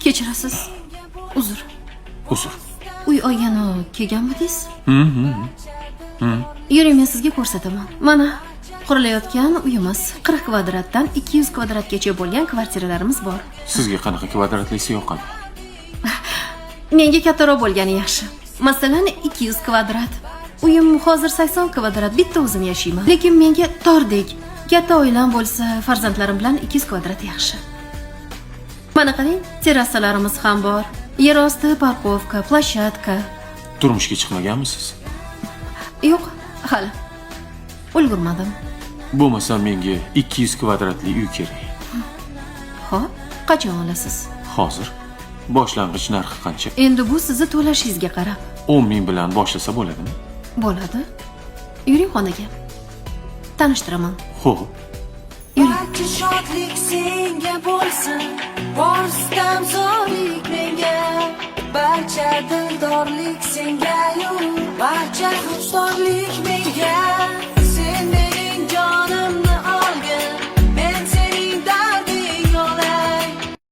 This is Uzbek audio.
Kechirasiz. Uzr. Uzr. Uy olgani kelganmidingiz? Yuring, men sizga ko'rsataman. Mana qurilayotgan uyimiz 40 kvadratdan 200 kvadratgacha bo'lgan kvartiralarimiz bor. Sizga qanaqa kvadratlisi yoqadi? Menga kattaroq bo'lgani yaxshi. Masalan, 200 kvadrat. Uyim hozir 80 kvadrat, bitta o'zim yashayman. Lekin menga tordek, katta oilam bo'lsa, farzandlarim bilan 200 kvadrat yaxshi. Mana qarang, terrasalarimiz ham bor. Yer osti parkovka, plashatka. Turmushga chiqmaganmisiz? Yo'q, hali. Ulgurmadim. Bo'lmasa menga 200 kvadratli uy kerak. Xo'p, qachon olasiz? Hozir. Boshlang'ich narxi qancha? Endi bu sizni to'lashingizga qarab. 10 ming bilan boshlasa bo'ladimi? Bo'ladi. Yuring xonaga. Tanishtiraman. Xo'p. Barcha shodlik senga bo'lsin, bor istamzolik menga, barcha dildorlik senga, barcha